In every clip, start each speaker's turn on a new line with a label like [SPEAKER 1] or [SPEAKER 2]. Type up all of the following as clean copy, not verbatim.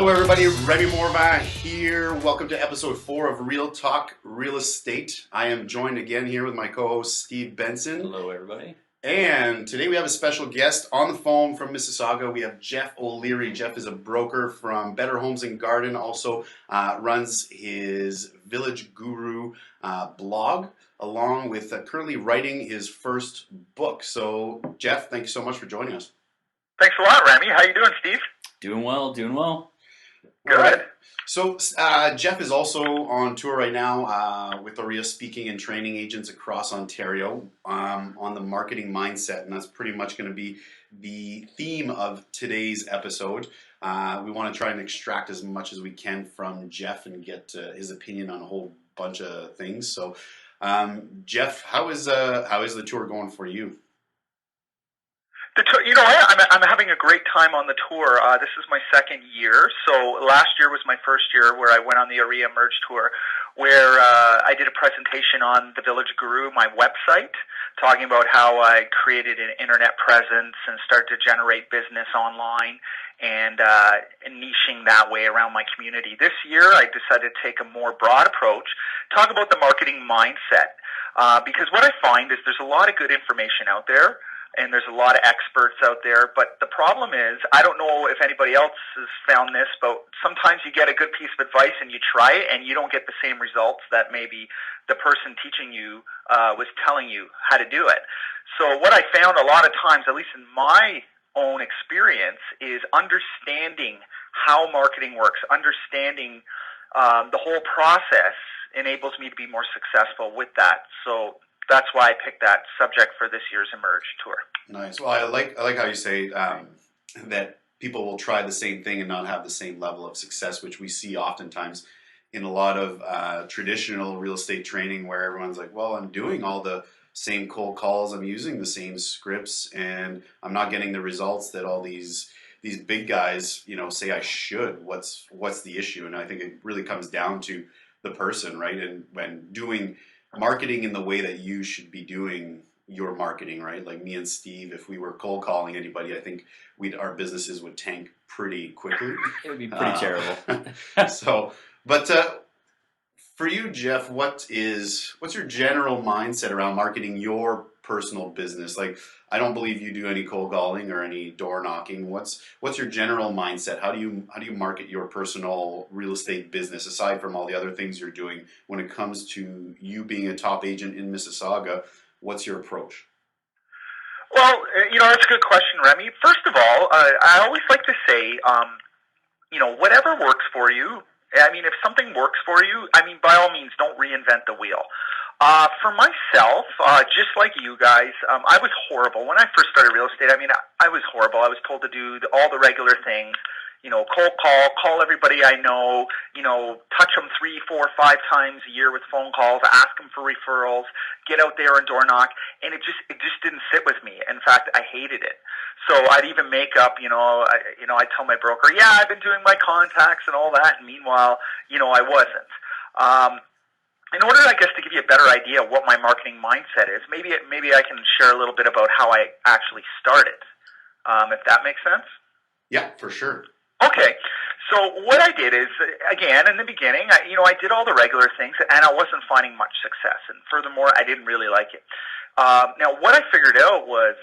[SPEAKER 1] Hello everybody, Remy Morva here. Welcome to episode 4 of Real Talk Real Estate. I am joined again here with my co-host Steve Benson.
[SPEAKER 2] Hello everybody.
[SPEAKER 1] And today we have a special guest on the phone from Mississauga. We have Jeff O'Leary. Jeff is a broker from Better Homes and Garden, also runs his Village Guru blog, along with currently writing his first book. So Jeff, thank you so much for joining us.
[SPEAKER 3] Thanks a lot, Remy. How you doing, Steve?
[SPEAKER 2] Doing well.
[SPEAKER 3] Good.
[SPEAKER 1] All right. So Jeff is also on tour right now with Aurea speaking and training agents across Ontario on the marketing mindset, and that's pretty much going to be the theme of today's episode. We want to try and extract as much as we can from Jeff and get his opinion on a whole bunch of things. So, Jeff, how is the tour going for you?
[SPEAKER 3] The tour, I'm having a great time on the tour. This is my second year. So last year was my first year where I went on the Aurea Merge Tour, where I did a presentation on the Village Guru, my website, talking about how I created an internet presence and started to generate business online and niching that way around my community. This year, I decided to take a more broad approach, talk about the marketing mindset, because what I find is there's a lot of good information out there, and there's a lot of experts out there, but the problem is, I don't know if anybody else has found this, but sometimes you get a good piece of advice and you try it and you don't get the same results that maybe the person teaching you was telling you how to do it. So what I found a lot of times, at least in my own experience, is understanding how marketing works, understanding the whole process enables me to be more successful with that. So that's why I picked that subject for this year's Emerge Tour.
[SPEAKER 1] Nice. Well, I like how you say that people will try the same thing and not have the same level of success, which we see oftentimes in a lot of traditional real estate training, where everyone's like, well, I'm doing all the same cold calls, I'm using the same scripts, and I'm not getting the results that all these big guys, say I should. What's the issue? And I think it really comes down to the person, right? And when doing marketing in the way that you should be doing your marketing, right? Like me and Steve, if we were cold calling anybody, I think our businesses would tank pretty quickly.
[SPEAKER 2] It would be pretty terrible.
[SPEAKER 1] But for you, Jeff, what's your general mindset around marketing your personal business? Like, I don't believe you do any cold calling or any door knocking. What's your general mindset? How do you market your personal real estate business, aside from all the other things you're doing, when it comes to you being a top agent in Mississauga? What's your approach?
[SPEAKER 3] Well, that's a good question, Remy. First of all, I always like to say, whatever works for you. I mean, if something works for you, by all means, don't reinvent the wheel. For myself, just like you guys, I was horrible. When I first started real estate, I was horrible. I was told to do all the regular things, cold call everybody I know, touch them 3, 4, 5 times a year with phone calls, ask them for referrals, get out there and door knock, and it just didn't sit with me. In fact, I hated it. So I'd even make up, I'd tell my broker, yeah, I've been doing my contacts and all that, and meanwhile, I wasn't. In order, I guess, to give you a better idea of what my marketing mindset is, maybe I can share a little bit about how I actually started, if that makes sense.
[SPEAKER 1] Yeah, for sure.
[SPEAKER 3] Okay, so what I did is, again, in the beginning, I did all the regular things, and I wasn't finding much success, and furthermore, I didn't really like it. Now, what I figured out was,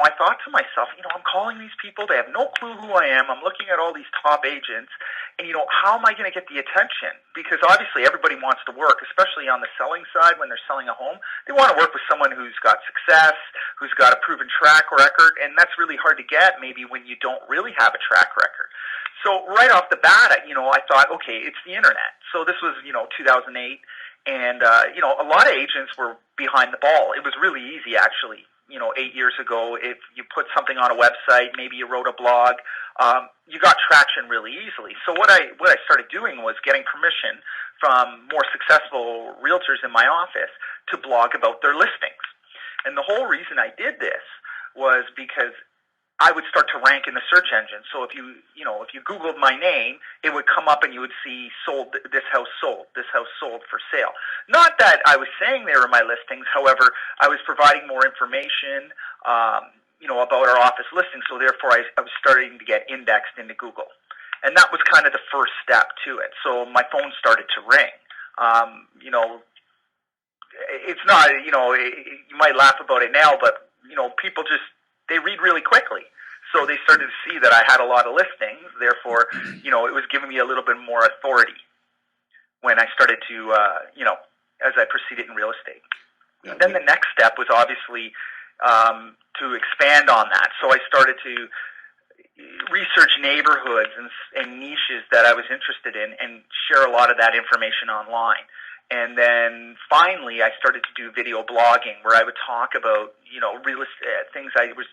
[SPEAKER 3] I thought to myself, I'm calling these people, they have no clue who I am, I'm looking at all these top agents, and, how am I going to get the attention? Because obviously everybody wants to work, especially on the selling side when they're selling a home. They want to work with someone who's got success, who's got a proven track record, and that's really hard to get maybe when you don't really have a track record. So right off the bat, I thought, okay, it's the internet. So this was, 2008. And, a lot of agents were behind the ball. It was really easy, actually. 8 years ago, if you put something on a website, maybe you wrote a blog, you got traction really easily. So what I started doing was getting permission from more successful realtors in my office to blog about their listings. And the whole reason I did this was because I would start to rank in the search engine. So if you Googled my name, it would come up and you would see this house sold for sale. Not that I was saying they were my listings. However, I was providing more information, about our office listing. So therefore, I was starting to get indexed into Google. And that was kind of the first step to it. So my phone started to ring. You know, it's not, you know, you might laugh about it now, but, you know, people just, they read really quickly. So they started to see that I had a lot of listings. Therefore, you know, it was giving me a little bit more authority when I started to, you know, as I proceeded in real estate.
[SPEAKER 1] Yeah.
[SPEAKER 3] Then the next step was obviously to expand on that. So I started to research neighborhoods and niches that I was interested in and share a lot of that information online. And then finally, I started to do video blogging where I would talk about, you know, real estate, things I was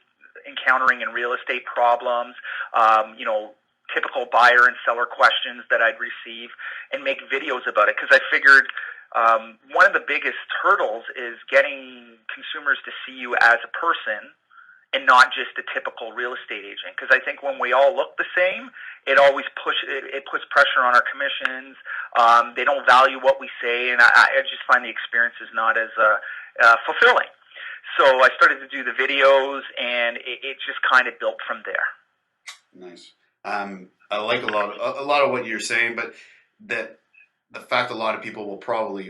[SPEAKER 3] encountering in real estate problems, you know, typical buyer and seller questions that I'd receive, and make videos about it. Because I figured one of the biggest hurdles is getting consumers to see you as a person and not just a typical real estate agent. Because I think when we all look the same, it always puts pressure on our commissions. They don't value what we say, and I just find the experience is not as fulfilling. So I started to do the videos, and it just kind of built from there.
[SPEAKER 1] Nice. I like a lot of what you're saying, but that the fact a lot of people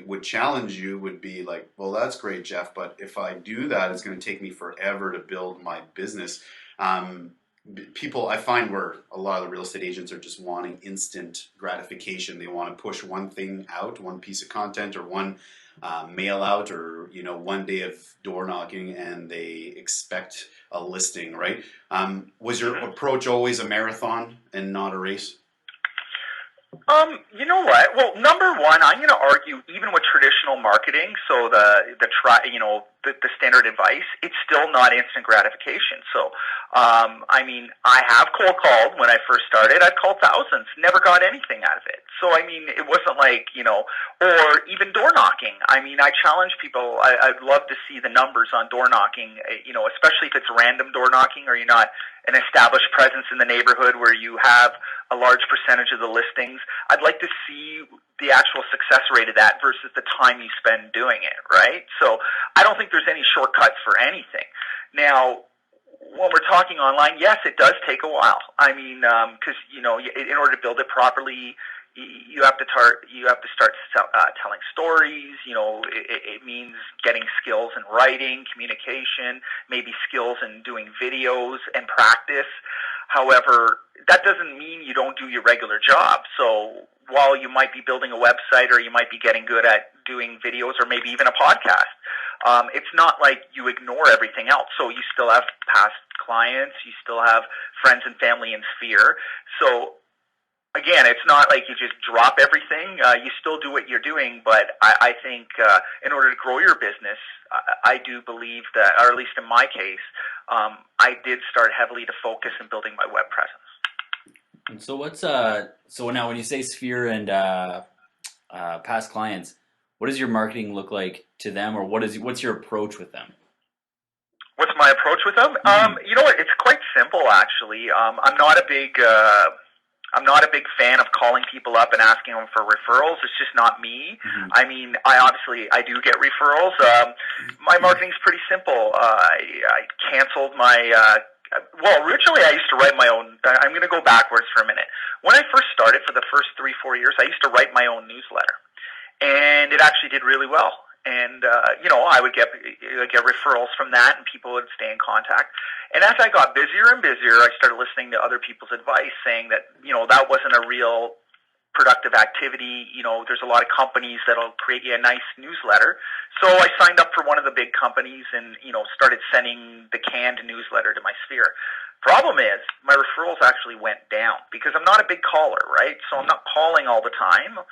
[SPEAKER 1] would challenge you would be like, well, that's great, Jeff, but if I do that, it's going to take me forever to build my business. People, I find where a lot of the real estate agents are just wanting instant gratification. They want to push one thing out, one piece of content, or one mail out, or, you know, one day of door knocking, and they expect a listing, right? Was your approach always a marathon and not a race?
[SPEAKER 3] You know what? Well, number one, I'm going to argue even with traditional marketing, so the standard advice, it's still not instant gratification. So, I mean, I have cold called when I first started. I've called thousands, never got anything out of it. So, I mean, it wasn't like, you know, or even door knocking. I mean, I challenge people. I'd love to see the numbers on door knocking, you know, especially if it's random door knocking or you're not an established presence in the neighborhood where you have a large percentage of the listings. I'd like to see the actual success rate of that versus the time you spend doing it, right? So I don't think there's any shortcuts for anything. Now, when we're talking online, yes, it does take a while. I mean, because, you know, in order to build it properly, you have to start telling stories. You know, it means getting skills in writing, communication, maybe skills in doing videos and practice. However, that doesn't mean you don't do your regular job. So while you might be building a website or you might be getting good at doing videos or maybe even a podcast, it's not like you ignore everything else. So you still have past clients, you still have friends and family in Sphere. So again, it's not like you just drop everything. You still do what you're doing, but I think in order to grow your business, I do believe that, or at least in my case, I did start heavily to focus in building my web presence.
[SPEAKER 2] And so what's so now when you say Sphere and past clients, what does your marketing look like to them, or what's your approach with them?
[SPEAKER 3] What's my approach with them? You know what? It's quite simple, actually. I'm not a big fan of calling people up and asking them for referrals. It's just not me. Mm-hmm. I mean, I do get referrals. My marketing's pretty simple. I canceled my. Well, originally I used to write my own. I'm going to go backwards for a minute. When I first started, for the first 3-4 years, I used to write my own newsletter, and it actually did really well. And you know, I would get referrals from that, and people would stay in contact. And as I got busier and busier, I started listening to other people's advice, saying that, you know, that wasn't a real productive activity. You know, there's a lot of companies that'll create you a nice newsletter. So I signed up for one of the big companies and, you know, started sending the canned newsletter to my Sphere. Problem is, my referrals actually went down because I'm not a big caller, right? So I'm not calling all the time.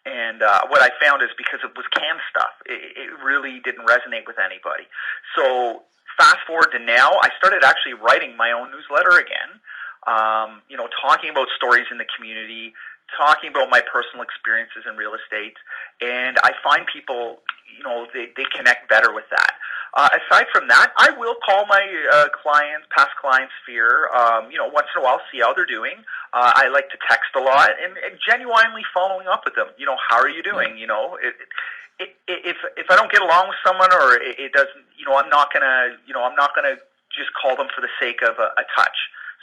[SPEAKER 3] And what I found is because it was canned stuff, it really didn't resonate with anybody. So fast forward to now, I started actually writing my own newsletter again, you know, talking about stories in the community, talking about my personal experiences in real estate, and I find people, you know, they connect better with that. Aside from that, I will call my past clients Sphere, you know, once in a while, see how they're doing. I like to text a lot and genuinely following up with them. You know, how are you doing? You know, if I don't get along with someone or it doesn't, you know, I'm not gonna just call them for the sake of a touch.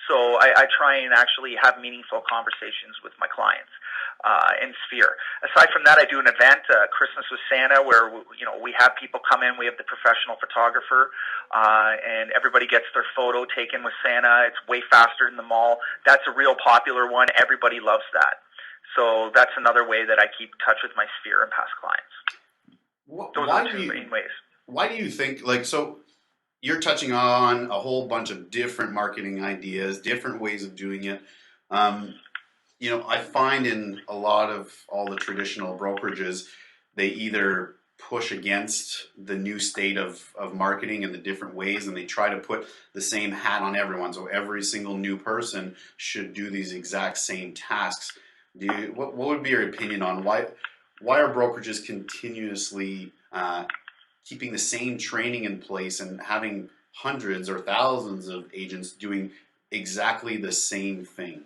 [SPEAKER 3] So I try and actually have meaningful conversations with my clients in Sphere. Aside from that, I do an event, Christmas with Santa, where we have people come in. We have the professional photographer, and everybody gets their photo taken with Santa. It's way faster than the mall. That's a real popular one. Everybody loves that. So that's another way that I keep in touch with my Sphere and past clients. Those are the two main ways.
[SPEAKER 1] Why do you think, like, so you're touching on a whole bunch of different marketing ideas, different ways of doing it. I find in a lot of all the traditional brokerages, they either push against the new state of marketing and the different ways, and they try to put the same hat on everyone. So every single new person should do these exact same tasks. What would be your opinion on why are brokerages continuously keeping the same training in place and having hundreds or thousands of agents doing exactly the same thing?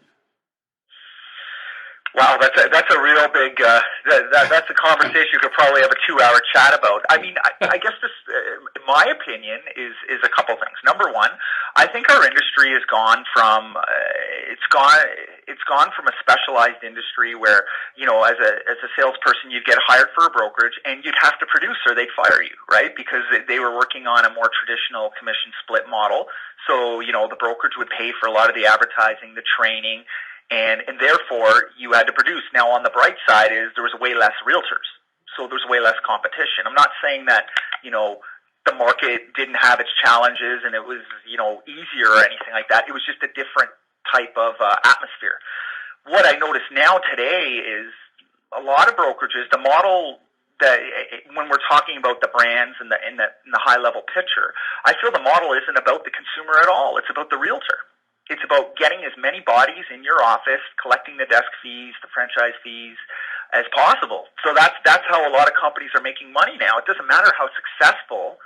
[SPEAKER 3] Wow, that's a real big that's a conversation you could probably have a 2-hour chat about. I mean, I guess this, my opinion is a couple things. Number one, I think our industry has gone from it's gone from a specialized industry where as a salesperson you'd get hired for a brokerage and you'd have to produce or they'd fire you, right? Because they were working on a more traditional commission split model. So the brokerage would pay for a lot of the advertising, the training. And therefore, you had to produce. Now, on the bright side is there was way less realtors, so there's way less competition. I'm not saying that, the market didn't have its challenges and it was, easier or anything like that. It was just a different type of atmosphere. What I notice now today is a lot of brokerages, the model that when we're talking about the brands and in the high-level picture, I feel the model isn't about the consumer at all. It's about the realtor. It's about getting as many bodies in your office, collecting the desk fees, the franchise fees as possible. So that's how a lot of companies are making money now. It doesn't matter how successful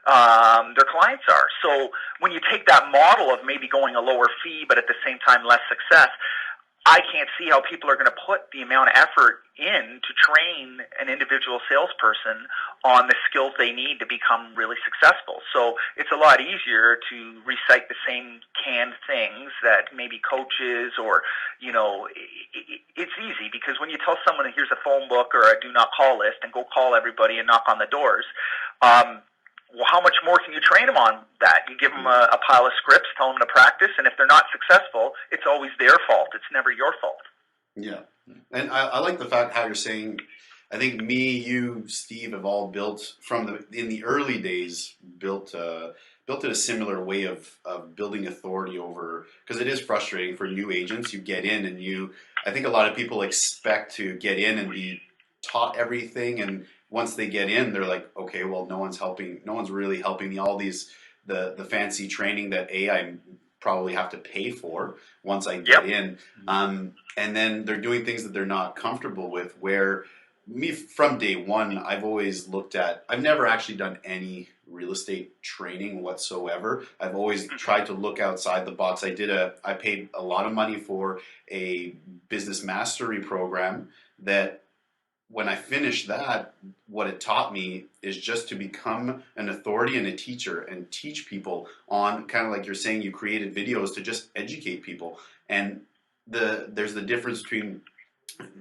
[SPEAKER 3] their clients are. So when you take that model of maybe going a lower fee but at the same time less success, I can't see how people are going to put the amount of effort in to train an individual salesperson on the skills they need to become really successful. So it's a lot easier to recite the same canned things that maybe coaches or, it's easy because when you tell someone here's a phone book or a do not call list and go call everybody and knock on the doors, well, how much more can you train them on that? You give them a pile of scripts, tell them to practice, and if they're not successful, it's always their fault. It's never your fault.
[SPEAKER 1] Yeah. And I like the fact how you're saying, I think me, you, Steve have all built in the early days, built in a similar way of building authority over, because it is frustrating for new agents. You get in and I think a lot of people expect to get in and be taught everything, and once they get in, they're like, okay, well, no one's really helping me. All these, the fancy training that I probably have to pay for once I get in. And then they're doing things that they're not comfortable with, where me from day one, I've never actually done any real estate training whatsoever. I've always tried to look outside the box. I paid a lot of money for a business mastery program that, when I finished that, what it taught me is just to become an authority and a teacher and teach people on, kind of like you're saying, you created videos to just educate people. And there's the difference between,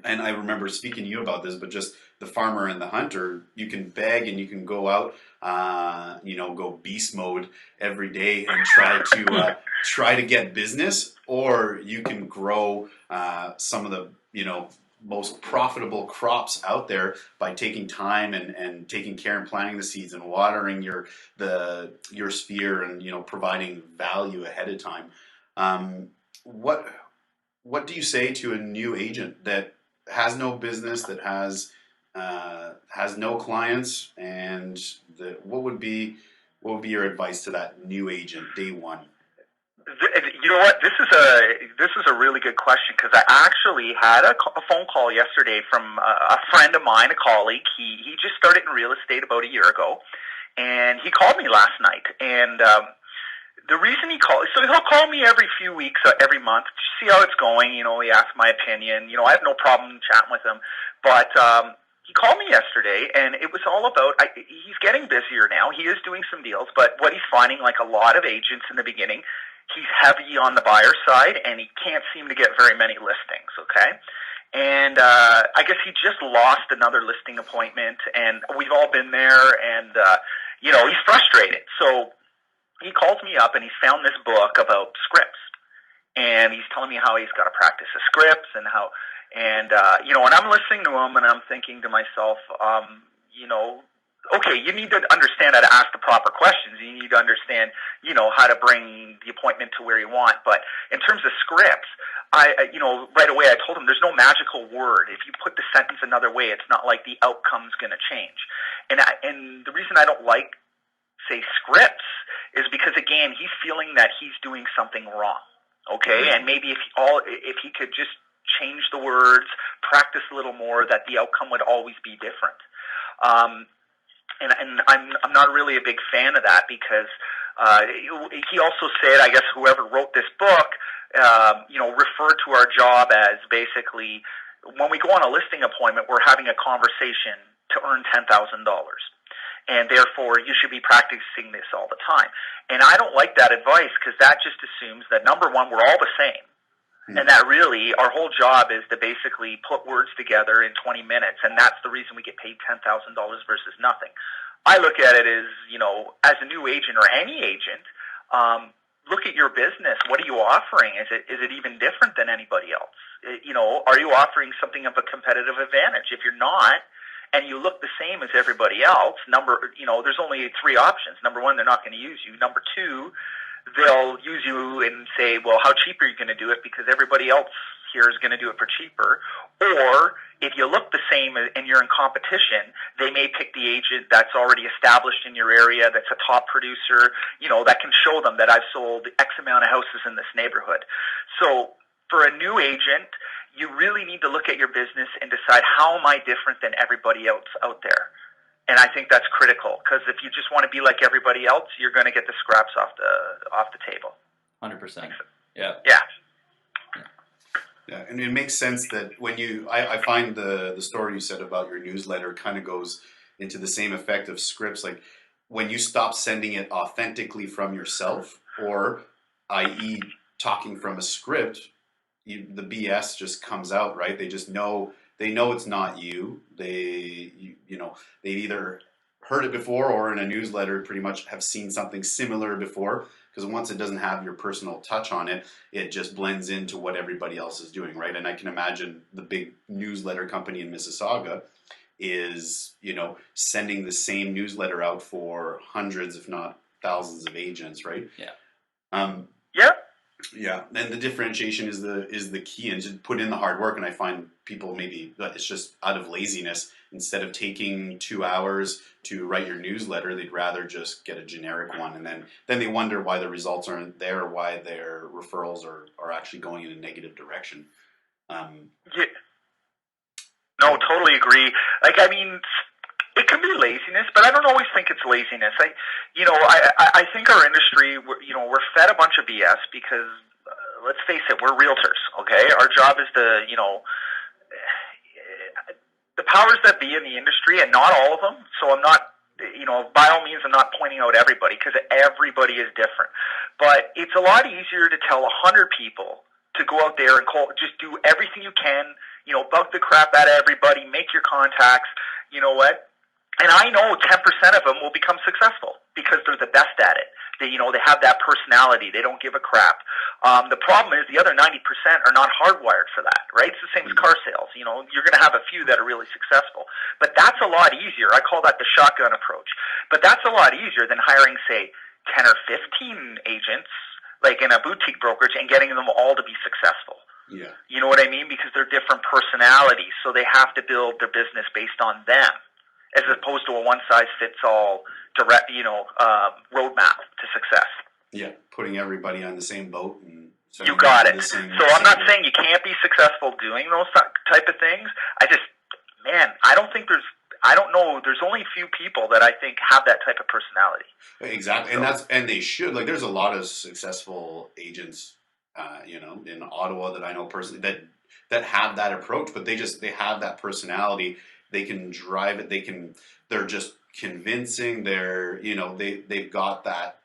[SPEAKER 1] and I remember speaking to you about this, but just the farmer and the hunter. You can beg and you can go out, go beast mode every day and try to get business, or you can grow some of the, most profitable crops out there by taking time and taking care and planting the seeds and watering your sphere and providing value ahead of time. What do you say to a new agent that has no business, that has no clients, and what would be your advice to that new agent day one?
[SPEAKER 3] You know what? This is a really good question, because I actually had a phone call yesterday from a friend of mine, a colleague. He just started in real estate about a year ago, and he called me last night. And the reason he called, so he'll call me every few weeks, every month, to see how it's going. He asks my opinion. I have no problem chatting with him, but he called me yesterday, and it was all about, he's getting busier now. He is doing some deals, but what he's finding, like a lot of agents in the beginning, he's heavy on the buyer side, and he can't seem to get very many listings, okay? And I guess he just lost another listing appointment, and we've all been there, and, he's frustrated. So he calls me up, and he's found this book about scripts. And he's telling me how he's got to practice the scripts and how, and I'm listening to him, and I'm thinking to myself, okay, you need to understand how to ask the proper questions. You need to understand, how to bring the appointment to where you want. But in terms of scripts, right away I told him there's no magical word. If you put the sentence another way, it's not like the outcome's going to change. And the reason I don't like, say, scripts is because, again, he's feeling that he's doing something wrong. Okay, and maybe if he could just change the words, practice a little more, that the outcome would always be different. And I'm not really a big fan of that, because he also said, I guess whoever wrote this book, referred to our job as basically, when we go on a listing appointment, we're having a conversation to earn $10,000. And therefore, you should be practicing this all the time. And I don't like that advice, because that just assumes that, number one, we're all the same. Mm-hmm. And that really, our whole job is to basically put words together in 20 minutes. And that's the reason we get paid $10,000 versus nothing. I look at it as, as a new agent or any agent, look at your business. What are you offering? Is it even different than anybody else? Are you offering something of a competitive advantage? If you're not, and you look the same as everybody else, there's only three options. Number one, they're not going to use you. Number two, they'll use you and say, well, how cheap are you going to do it? Because everybody else here is going to do it for cheaper. Or if you look the same and you're in competition, they may pick the agent that's already established in your area, that's a top producer, that can show them that I've sold X amount of houses in this neighborhood. So for a new agent, you really need to look at your business and decide, how am I different than everybody else out there? And I think that's critical, because if you just want to be like everybody else, you're going to get the scraps off the table.
[SPEAKER 2] 100%. Yeah.
[SPEAKER 3] Yeah.
[SPEAKER 1] Yeah, and it makes sense that when I find the story you said about your newsletter kind of goes into the same effect of scripts. Like, when you stop sending it authentically from yourself, or i.e. talking from a script, the BS just comes out, right? They just know, it's not you. They either heard it before, or in a newsletter pretty much have seen something similar before, because once it doesn't have your personal touch on it, it just blends into what everybody else is doing, right? And I can imagine the big newsletter company in Mississauga is, sending the same newsletter out for hundreds, if not thousands of agents, right?
[SPEAKER 2] Yeah.
[SPEAKER 3] Yeah.
[SPEAKER 1] Yeah, and the differentiation is the key, and just put in the hard work. And I find people, maybe it's just out of laziness, instead of taking 2 hours to write your newsletter, they'd rather just get a generic one, and then they wonder why the results aren't there, or why their referrals are actually going in a negative direction.
[SPEAKER 3] Yeah. No, totally agree. It can be laziness, but I don't always think it's laziness. I think our industry, we're fed a bunch of BS, because, let's face it, we're realtors, okay? Our job is to, the powers that be in the industry, and not all of them, so I'm not, by all means, I'm not pointing out everybody, because everybody is different. But it's a lot easier to tell 100 people to go out there and just do everything you can, bug the crap out of everybody, make your contacts, you know what? And I know 10% of them will become successful, because they're the best at it. They have that personality. They don't give a crap. The problem is the other 90% are not hardwired for that, right? It's the same as car sales. You're going to have a few that are really successful. But that's a lot easier. I call that the shotgun approach. But that's a lot easier than hiring, say, 10 or 15 agents, like in a boutique brokerage, and getting them all to be successful.
[SPEAKER 1] Yeah.
[SPEAKER 3] You know what I mean? Because they're different personalities, so they have to build their business based on them, as opposed to a one-size-fits-all direct, roadmap to success.
[SPEAKER 1] Yeah, putting everybody on the same boat. And
[SPEAKER 3] you got it. So I'm not saying you can't be successful doing those type of things. I don't know. There's only a few people that I think have that type of personality.
[SPEAKER 1] Exactly, and they should. Like, there's a lot of successful agents, in Ottawa that I know personally that have that approach, but they have that personality. They can drive it. They're just convincing. They've got that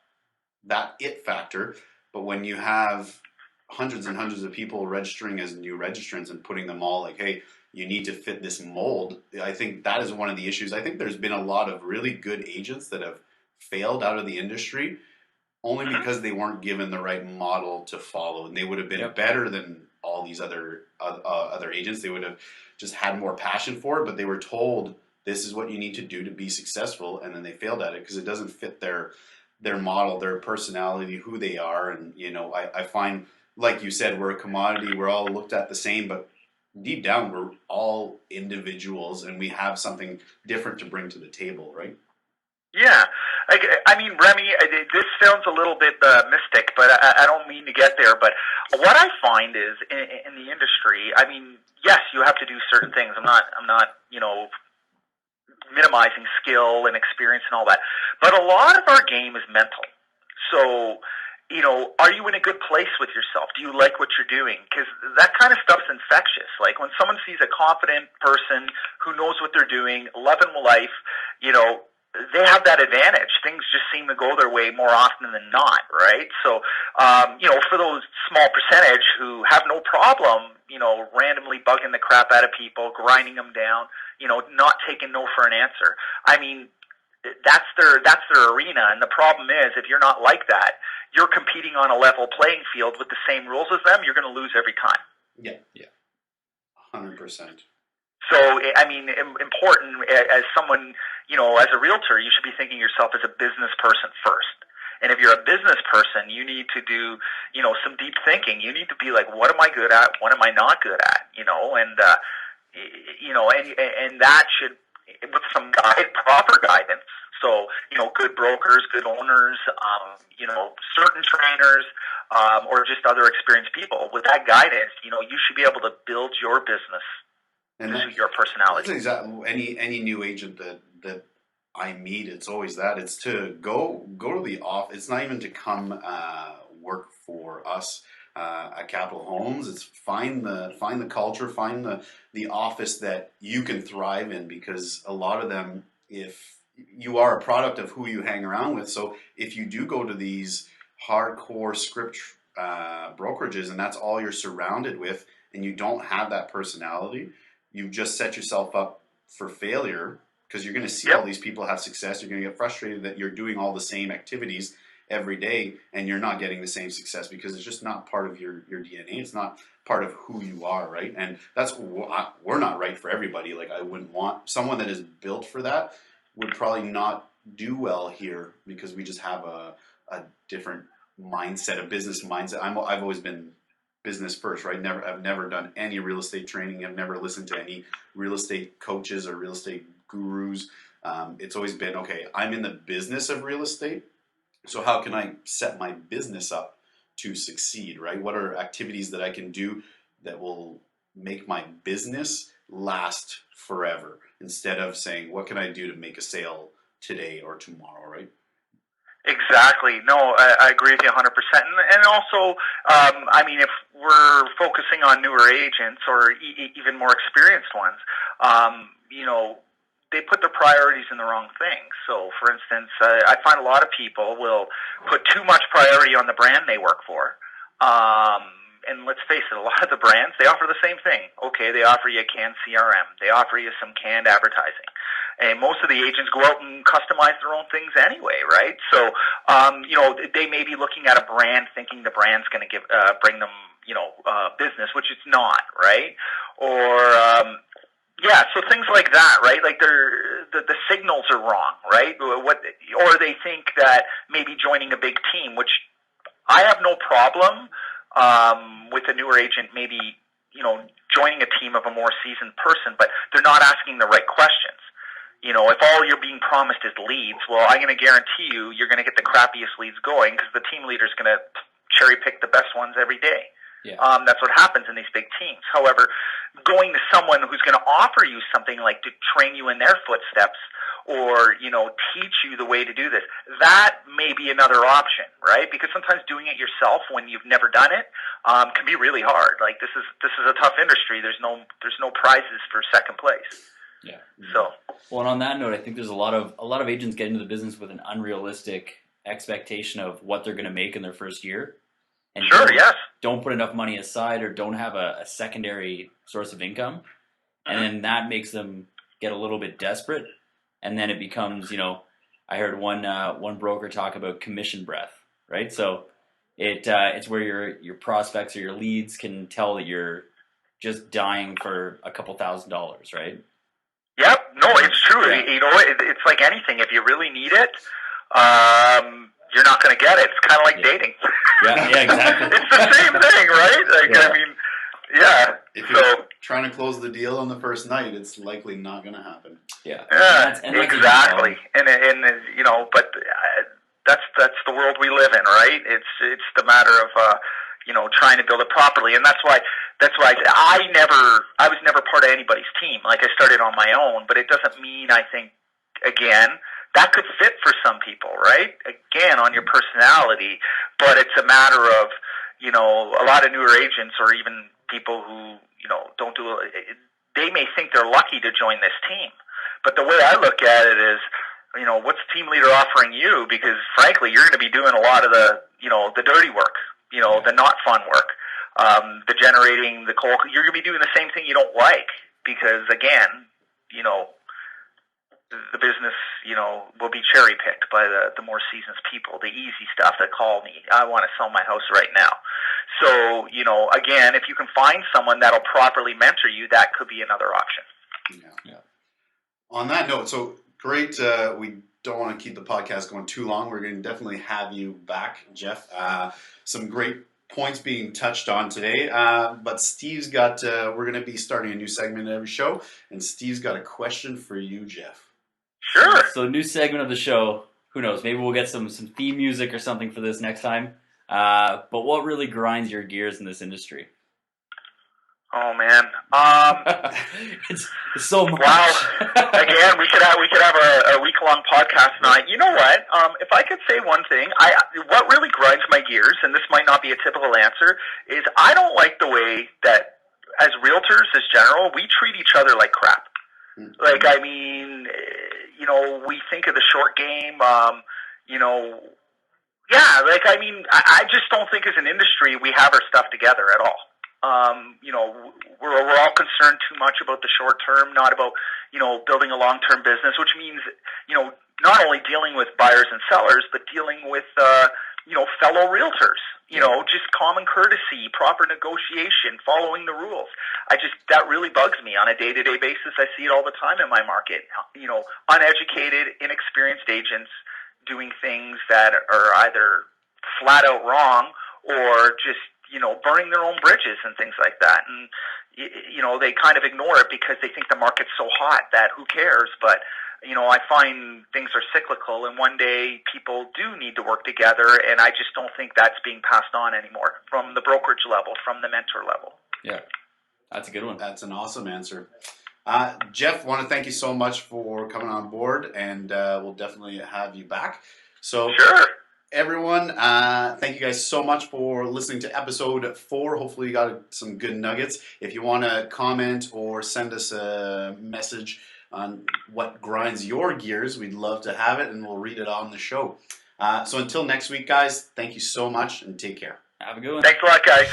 [SPEAKER 1] it factor. But when you have hundreds and hundreds of people registering as new registrants and putting them all like, hey, you need to fit this mold, I think that is one of the issues. I think there's been a lot of really good agents that have failed out of the industry only because they weren't given the right model to follow, and they would have been better than all these other agents. They would have just had more passion for it, but they were told this is what you need to do to be successful, and then they failed at it because it doesn't fit their model, their personality, who they are. And I find, like you said, we're a commodity. We're all looked at the same, but deep down, we're all individuals, and we have something different to bring to the table, right?
[SPEAKER 3] Yeah. I mean, Remy, this sounds a little bit mystic, but I don't mean to get there. But what I find is in the industry, I mean, yes, you have to do certain things. I'm not, minimizing skill and experience and all that. But a lot of our game is mental. So, are you in a good place with yourself? Do you like what you're doing? Because that kind of stuff's infectious. Like when someone sees a confident person who knows what they're doing, loving life, they have that advantage. Things just seem to go their way more often than not, right? So, for those small percentage who have no problem, randomly bugging the crap out of people, grinding them down, not taking no for an answer. I mean, that's their arena. And the problem is, if you're not like that, you're competing on a level playing field with the same rules as them. You're going to lose every time.
[SPEAKER 1] Yeah, 100%.
[SPEAKER 3] So, I mean, important as someone, as a realtor, you should be thinking of yourself as a business person first. And if you're a business person, you need to do, some deep thinking. You need to be like, what am I good at? What am I not good at? And that should, with some proper guidance. So, good brokers, good owners, certain trainers, or just other experienced people. With that guidance, you should be able to build your business
[SPEAKER 1] and
[SPEAKER 3] to suit your personality.
[SPEAKER 1] That's exactly any new agent that I meet. It's always that. It's to go to the office. It's not even to come work for us at Capital Homes. It's find the culture, find the office that you can thrive in, because a lot of them, if you are a product of who you hang around with. So if you do go to these hardcore script brokerages and that's all you're surrounded with, and you don't have that personality, you've just set yourself up for failure, because you're going to see all these people have success. You're going to get frustrated that you're doing all the same activities every day and you're not getting the same success because it's just not part of your DNA. It's not part of who you are, right? And that's, we're not right for everybody. Like, I wouldn't want someone that is built for that would probably not do well here, because we just have a different mindset, a business mindset. I've always been business first, right? I've never done any real estate training. I've never listened to any real estate coaches or real estate gurus. It's always been, okay, I'm in the business of real estate, so how can I set my business up to succeed, right? What are activities that I can do that will make my business last forever, instead of saying, what can I do to make a sale today or tomorrow, right?
[SPEAKER 3] Exactly. No, I agree with you 100%. And also, I mean, if we're focusing on newer agents or even more experienced ones, they put their priorities in the wrong things. So, for instance, I find a lot of people will put too much priority on the brand they work for. And let's face it, a lot of the brands, they offer the same thing. Okay, they offer you a canned CRM. They offer you some canned advertising. And most of the agents go out and customize their own things anyway, right? So, they may be looking at a brand thinking the brand's going to bring them, business, which it's not, right? Or, so things like that, right? Like the signals are wrong, right? Or they think that maybe joining a big team, which I have no problem with a newer agent maybe, joining a team of a more seasoned person, but they're not asking the right questions. If all you're being promised is leads, well, I'm going to guarantee you're going to get the crappiest leads going, because the team leader's going to cherry pick the best ones every day.
[SPEAKER 2] Yeah.
[SPEAKER 3] That's what happens in these big teams. However, going to someone who's going to offer you something like to train you in their footsteps, or, teach you the way to do this, that may be another option, right? Because sometimes doing it yourself when you've never done it can be really hard. Like, this is a tough industry. There's no prizes for second place.
[SPEAKER 2] Yeah.
[SPEAKER 3] So,
[SPEAKER 2] well, and on that note, I think there's a lot of agents get into the business with an unrealistic expectation of what they're going to make in their first year. and
[SPEAKER 3] Sure, yes.
[SPEAKER 2] don't put enough money aside or don't have a secondary source of income. And then that makes them get a little bit desperate. And then it becomes, I heard one broker talk about commission breath, right? So it's where your prospects or your leads can tell that you're just dying for a couple $1,000s, right?
[SPEAKER 3] Yep. No, it's true.
[SPEAKER 2] Yeah.
[SPEAKER 3] It's like anything. If you really need it, you're not going to get it. It's kind of like dating.
[SPEAKER 2] Yeah, exactly.
[SPEAKER 3] It's the same thing, right? Like,
[SPEAKER 2] Yeah.
[SPEAKER 3] I mean, yeah.
[SPEAKER 1] If you're trying to close the deal on the first night, it's likely not going to happen.
[SPEAKER 2] Yeah.
[SPEAKER 3] Yeah,
[SPEAKER 2] And that's
[SPEAKER 3] exactly. And but that's the world we live in, right? It's the matter of trying to build it properly, and that's why I was never part of anybody's team. Like, I started on my own, but it doesn't mean, I think, again, that could fit for some people, right? Again, on your personality, but it's a matter of a lot of newer agents or even people who don't do it. They may think they're lucky to join this team, but the way I look at it is, what's the team leader offering you? Because frankly, you're going to be doing a lot of the dirty work, the not fun work, the generating, the cold. You're going to be doing the same thing you don't like because, again, the business, will be cherry picked by the more seasoned people, the easy stuff that call me. I want to sell my house right now. So, again, if you can find someone that'll properly mentor you, that could be another option.
[SPEAKER 1] Yeah. On that note, so great. We don't want to keep the podcast going too long. We're going to definitely have you back, Jeff. Some great points being touched on today. But Steve's got, we're going to be starting a new segment in every show, and Steve's got a question for you, Jeff.
[SPEAKER 3] Sure.
[SPEAKER 2] So new segment of the show. Who knows? Maybe we'll get some theme music or something for this next time. But what really grinds your gears in this industry?
[SPEAKER 3] Oh man,
[SPEAKER 2] it's so much.
[SPEAKER 3] Wow. Again, we could have a week-long podcast night. You know what? If I could say one thing, what really grinds my gears, and this might not be a typical answer, is I don't like the way that as realtors, as general, we treat each other like crap. Like, I mean, we think of the short game. Yeah. Like, I mean, I just don't think as an industry we have our stuff together at all. We're all concerned too much about the short term, not about, building a long-term business, which means, not only dealing with buyers and sellers, but dealing with, fellow realtors, just common courtesy, proper negotiation, following the rules. That really bugs me on a day-to-day basis. I see it all the time in my market, uneducated, inexperienced agents doing things that are either flat out wrong or just, burning their own bridges and things like that. And, they kind of ignore it because they think the market's so hot that who cares? But, I find things are cyclical, and one day people do need to work together, and I just don't think that's being passed on anymore from the brokerage level, from the mentor level.
[SPEAKER 2] Yeah, that's a good one.
[SPEAKER 1] That's an awesome answer. Jeff, want to thank you so much for coming on board, and we'll definitely have you back. So,
[SPEAKER 3] sure.
[SPEAKER 1] Everyone, thank you guys so much for listening to episode 4. Hopefully you got some good nuggets. If you want to comment or send us a message on what grinds your gears, we'd love to have it, and we'll read it on the show. So until next week, guys, thank you so much, and take care.
[SPEAKER 2] Have a good one.
[SPEAKER 3] Thanks a lot, guys.